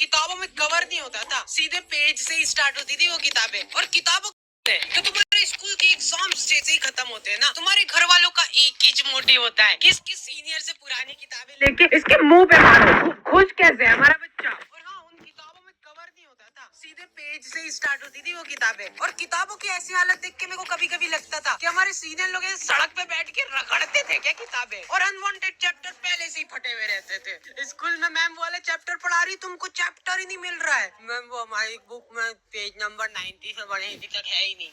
किताबों में कवर नहीं होता था, सीधे पेज से ही स्टार्ट होती थी वो किताबें। और किताबों तो तुम्हारे स्कूल के एग्जाम्स जैसे ही खत्म होते हैं ना, तुम्हारे घर वालों का एक ही मोटिव होता है कि इसके सीनियर से पुरानी किताबें लेके इसके मुंह पे मारो, खुश कैसे है हमारा बच्चा। और हाँ, उन किताबों में कवर नहीं होता था, सीधे पेज से ही स्टार्ट होती थी वो किताबें। और किताबों की ऐसी हालत देख के मेरे को कभी कभी लगता था कि हमारे सीनियर लोग सड़क पे बैठ के रगड़ते थे क्या किताबें। और अनवांटेड चैप्टर पहले से ही फटे हुए रहते थे। स्कूल में मैम वाले चैप्टर पढ़ा रही, तुमको चैप्टर ही नहीं मिल रहा है। मैम वो हमारी बुक में पेज नंबर 90 से बढ़े अभी तक है ही नहीं।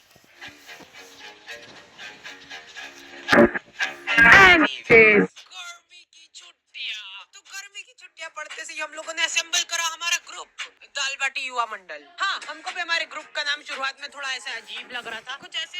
गर्मी की छुट्टियां पढ़ते से हम लोगों ने असेंबल करा हमारा ग्रुप, दाल बाटी युवा मंडल। हाँ, हमको भी हमारे ग्रुप का नाम शुरुआत में थोड़ा ऐसा अजीब लग रहा था, कुछ ऐसे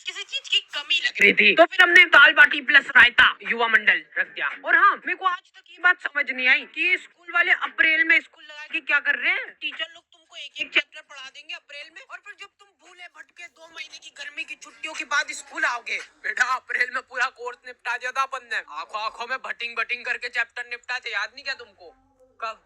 किसी चीज की कमी लग रही थी, तो फिर हमने दाल बाटी प्लस रायता युवा मंडल रख दिया। और हाँ, मेरे को आज तक ये बात समझ नहीं आई कि स्कूल वाले अप्रैल में स्कूल लगा के क्या कर रहे हैं। टीचर लोग तुमको एक एक चैप्टर पढ़ा देंगे अप्रैल में, और फिर जब तुम भूले भटके 2 महीने की गर्मी की छुट्टियों के बाद स्कूल आओगे, बेटा अप्रैल में पूरा कोर्स निपटा दिया था अपन ने, आंखों आंखों में भटिंग भटिंग करके चैप्टर निपटाते, याद नहीं क्या तुमको? कब?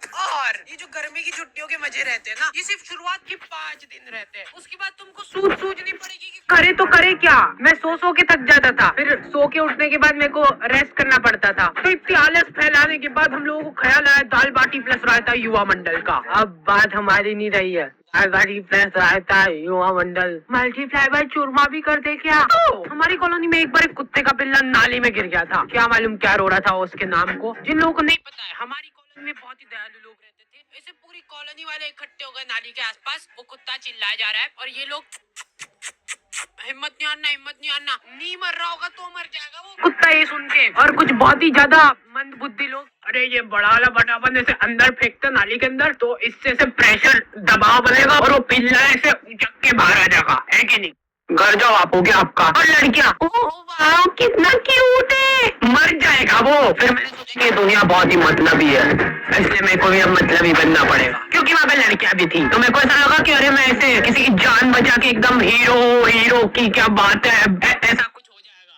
और ये जो गर्मी की छुट्टियों के मजे रहते हैं ना, ये सिर्फ शुरुआत के 5 दिन रहते हैं। उसके बाद तुमको सूझनी पड़ेगी कि करे तो करे क्या। मैं सो के थक जाता था, फिर सो के उठने के बाद मेरे को रेस्ट करना पड़ता था। तो इतनी आलस फैलाने के बाद हम लोगों को ख्याल आया दाल बाटी प्लस रायता युवा मंडल का। अब बात हमारी नहीं रही है, दाल बाटी प्लस रायता युवा मंडल मल्टीप्लाई बाय चूरमा भी कर दे क्या? तो हमारी कॉलोनी में एक बार एक कुत्ते का पिल्ला नाली में गिर गया था। क्या मालूम क्या रो रहा था उसके नाम को। जिन लोगों को नहीं पता है, हमारी कॉलोनी में बहुत ही दयालु लोग रहते थे। ऐसे पूरी कॉलोनी वाले इकट्ठे हो गए नाली के आसपास, वो कुत्ता चिल्लाया जा रहा है और ये लोग हिम्मत नहीं आना, नहीं मर रहा होगा तो मर जाएगा वो कुत्ता। ये सुन के और कुछ बहुत ही ज्यादा मंद बुद्धि लोग, अरे ये बड़ा वाला बटापन ऐसे अंदर फेंकते नाली के अंदर, तो इससे से प्रेशर दबाव बनेगा और वो पिल्ला ऐसे उचक के बाहर आ जाएगा, है कि नहीं? घर जाओ आप, हो गया आपका। और लड़कियां, वाह कितना क्यूट है, मर जाएगा वो। फिर मैंने सोचा ये दुनिया बहुत ही मतलबी है, इसलिए मेरे को भी अब मतलबी बनना पड़ेगा, क्योंकि वहाँ पे लड़कियां भी थी। तो मेरे को ऐसा लगा कि अरे मैं ऐसे किसी की जान बचा के एकदम हीरो की क्या बात है, ऐसा कुछ हो जाएगा।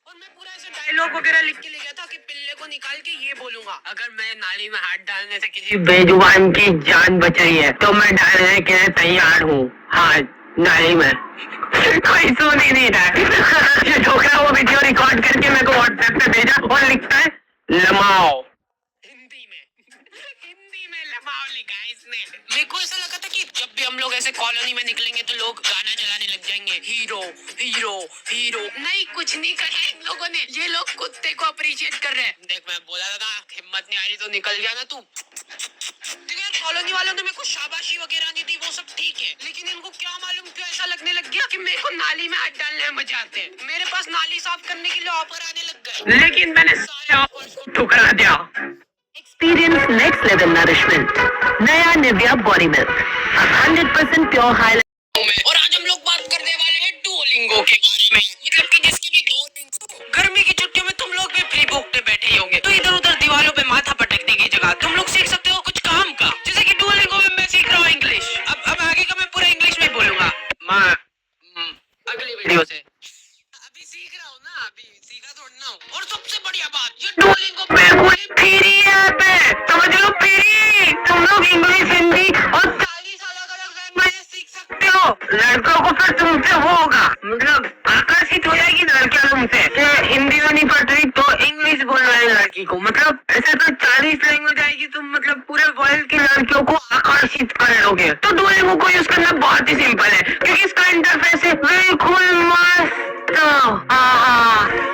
और मैं पूरा ऐसे डायलॉग वगैरह लिख के ले गया था कि पिल्ले को निकाल के ये बोलूंगा, अगर मैं नाली में हाथ डालने से किसी बेजुबान की जान बच रही है तो मैं डालने के लिए तैयार हूँ हाथ नाली में। कोई सुन ही नहीं रहा। ये छोकरा वो वीडियो रिकॉर्ड करके मेरे को व्हाट्सएप पे भेजा और लिखता है लमाओ, हिंदी में लमाओ लिखा है इसने। मेरे को ऐसा लगा था कि जब भी हम लोग ऐसे कॉलोनी में निकलेंगे तो लोग गाना चलाने लग जाएंगे, हीरो हीरो हीरो। नहीं, कुछ नहीं करा इन लोगों ने, ये लोग कुत्ते को अप्रिशिएट कर रहे हैं। देख मैं बोला था हिम्मत नहीं आ रही तो निकल गया ना तू। कॉलोनी वालों ने मेरे को शाबाशी वगैरह नहीं दी, वो सब ठीक है, लेकिन इनको क्या मालूम क्यों ऐसा लगने लग गया कि मेरे को नाली में हाथ डालने में मजा आते हैं। मेरे पास नाली साफ करने के लिए ऑफर आने लग गए, लेकिन मैंने सारे ऑफर्स को ठुकरा दिया। एक्सपीरियंस नेक्स्ट लेवल नरिशमेंट, नया Nivea body milk 100% pure highlight. और आज हम लोग बात करने वाले हैं डुओलिंगो के बारे में, मतलब कि जिसके भी 2 लिंक। गर्मी की छुट्टियों में तुम लोग भी फ्री बुक पे बैठे ही होंगे, तो इधर उधर दीवारों पे माथा पटकने की जगह तुम लोग सीख सकते हो कुछ काम का, जैसे कि डुओलिंगो में मैं सीख रहा हूँ इंग्लिश। अब आगे का मैं पूरा इंग्लिश में बोलूंगा। अगली वीडियो से अभी सीख रहा हूँ ना, अभी सीखा थोड़ी ना हूँ। और सबसे बढ़िया बात, ये डुओलिंगो फ्री ऐप है, समझ लो फ्री। तुम लोग इंग्लिश, हिंदी और 40 अलग-अलग लैंग्वेज सीख सकते हो। लड़कों को फिर तुमसे वो होगा, मतलब आकर्षित हो जाएगी लड़कियां तुमसे कि हिंदी में नहीं पढ़ रही तो इंग्लिश बोल रहा है लड़की को, मतलब ऐसे तो 40 लैंग्वेज आएगी, तुम मतलब पूरे वर्ल्ड की लड़कियों को आकर्षित कर लोगे। तो डुओलिंगो को यूज करना बहुत ही सिंपल है, क्योंकि इसका इंटरफेस है बिल्कुल मस्त।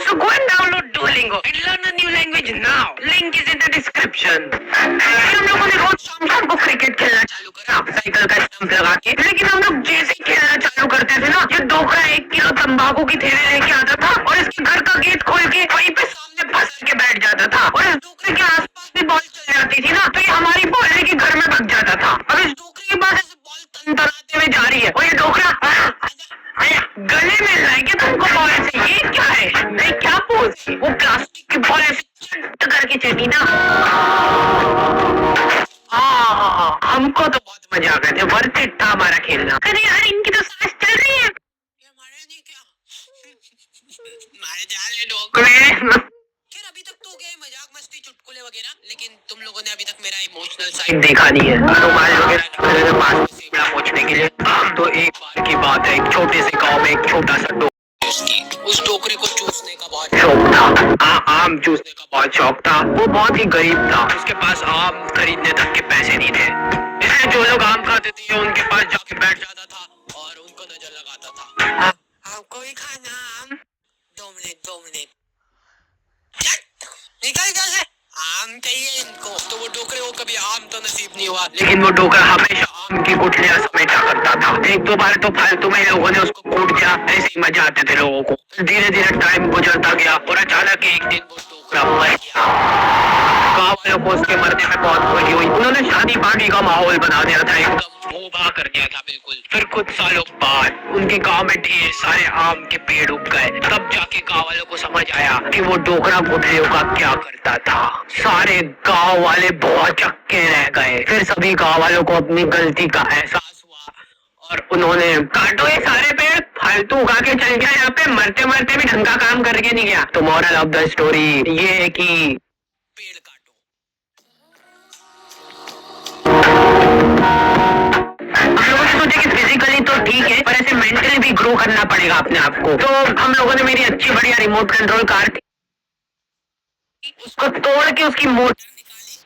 So go and download Duolingo and learn a new language now. Link is in the description. हम लोगों ने रोज शाम को क्रिकेट खेलना चालू करा, साइकिल का स्टंप लगा के, लेकिन हम लोग जैसे ही खेलना चालू करते थे ना, ये डोकरा 1 किलो तंबाकू की थैली लेके आता था और इसके घर का गेट खोल के वहीं पे सामने फंस के बैठ जाता था। और इस डोकरे के आसपास भी बॉल चल जाती थी ना, तो ये हमारी बॉल लेके घर में भाग जाता था। अब इस डोकरे के पास ऐसे बॉल तंतराते हुए जा रही है और ये डोकरा गले में रहा है कि तुमको बॉल से, ये क्या है? नहीं क्या बोलती, वो प्लास्टिक की बॉल ऐसे चट करके चली ना। हमको तो बहुत मजा आ गया था, वर्थ इट था हमारा खेलना। अरे यार इनकी तो सांस चल रही है, ये हमारे नहीं क्या मारे जा रहे डोकरे। फिर अभी तक तो गए मजाक मस्ती चुटकुले वगैरह, लेकिन तुम लोगों ने अभी तक मेरा इमोशनल साइड देखा नहीं है। रुमाल वगैरह चूसने के पास में शिमला पहुंचने के लिए तो एक बार की बात है, एक छोटे से गांव में एक छोटा सा उस टोकरे को चूसने का बहुत शौक था। आम चूसने का बहुत शौक था। वो बहुत ही गरीब था, उसके पास आम खरीदने तक के पैसे नहीं थे, इसलिए जो लोग आम खाते थे उनके पास जाके बैठ जाता था और उनको नजर लगाता था। आपको भी खाना आम? 2 मिनट निकल जैसे आम चाहिए इनको। तो वो टोकरे को कभी आम तो नसीब नहीं हुआ, लेकिन वो टोकरा हमेशा आम की गुठलियां समेटा करता था। एक दो बार तो फालतू में लोगों ने उसको कूट दिया, ऐसे ही मजा आते थे लोगों को। धीरे धीरे टाइम गुजरता गया और अचानक एक दिन वो टोकरा मर गया। गाँव वालों को उसके मरने में बहुत खुशी हुई। उन्होंने शादी पार्टी का माहौल बना दिया था, एकदम भूभा कर दिया था बिल्कुल। फिर कुछ सालों बाद उनके गांव में ढेर सारे आम के पेड़ उग गए। तब जाके गांव वालों को समझ आया कि वो डोकरा गुठलियों का क्या करता था। सारे गांव वाले बहुत चक्के रह गए। फिर सभी गांव वालों को अपनी गलती का एहसास हुआ और उन्होंने काटो ये सारे पेड़, फालतू उगा के चल गया यहाँ पे, मरते मरते भी ढंग का काम करके नहीं गया। तो मोरल ऑफ द स्टोरी ये है कि पेड़ काटो। हम लोगों ने सोचा कि फिजिकली तो ठीक है, पर ऐसे मेंटली भी ग्रो करना पड़ेगा अपने आप को। तो हम लोगों ने मेरी अच्छी बढ़िया रिमोट कंट्रोल कार थी, उसको तोड़ के उसकी मोटर निकाली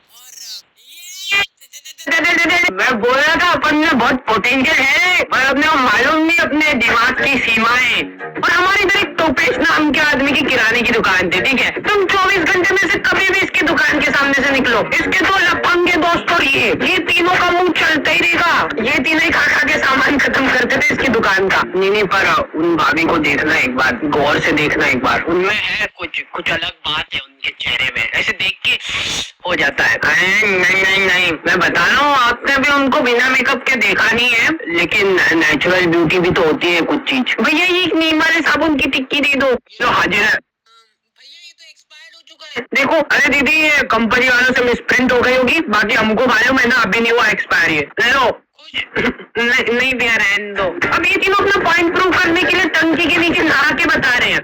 और मैं बोल रहा था अपन में बहुत पोटेंशियल है, पर अपने को मालूम नहीं अपने दिमाग की सीमाएं। और हमारे इधर एक टोपेश नाम के आदमी की किराने की दुकान थी, ठीक है। तुम 24 घंटे में से कभी भी इसकी दुकान के सामने से निकलो, इसके तो लफंगे दोस्त और ये तीनों का मुंह चलता ही रहेगा। ये तीनों ही खा खा के सामान खत्म करते थे इसकी दुकान का। नहीं पर उन भाभी को देखना एक बार, गौर से देखना एक बार, उनमें है कुछ अलग बात है उनके चेहरे में, ऐसे देख के हो जाता है। नहीं मैं बता रहा हूँ, आपने भी उनको बिना मेकअप के देखा नहीं है, लेकिन नेचुरल ब्यूटी भी तो होती है कुछ चीज। भैया ये नीम वाले साबुन की टिक्की दे दो। जो हाजिर है भैया, ये तो एक्सपायर्ड हो चुका है। देखो अरे दीदी, ये कंपनी वालों से मिसप्रिंट हो गई होगी, बाकी हमको मालूम है ना अभी नहीं हुआ एक्सपायर। ये ले लो। नहीं भैया रहने दो। अब ये तीनों अपना पॉइंट प्रूव करने के लिए टंकी के नीचे नहा के बता रहे हैं।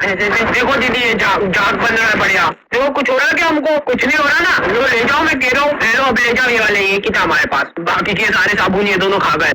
देखो दीदी, ये जाग बन रहा है बढ़िया। देखो कुछ हो रहा है क्या? हमको कुछ नहीं हो रहा ना। लो ले जाओ, मैं कह रहा हूँ, ले लो अब ले जाओ ये वाले, ये की था हमारे पास, बाकी के सारे साबुन ये दोनों खा गए।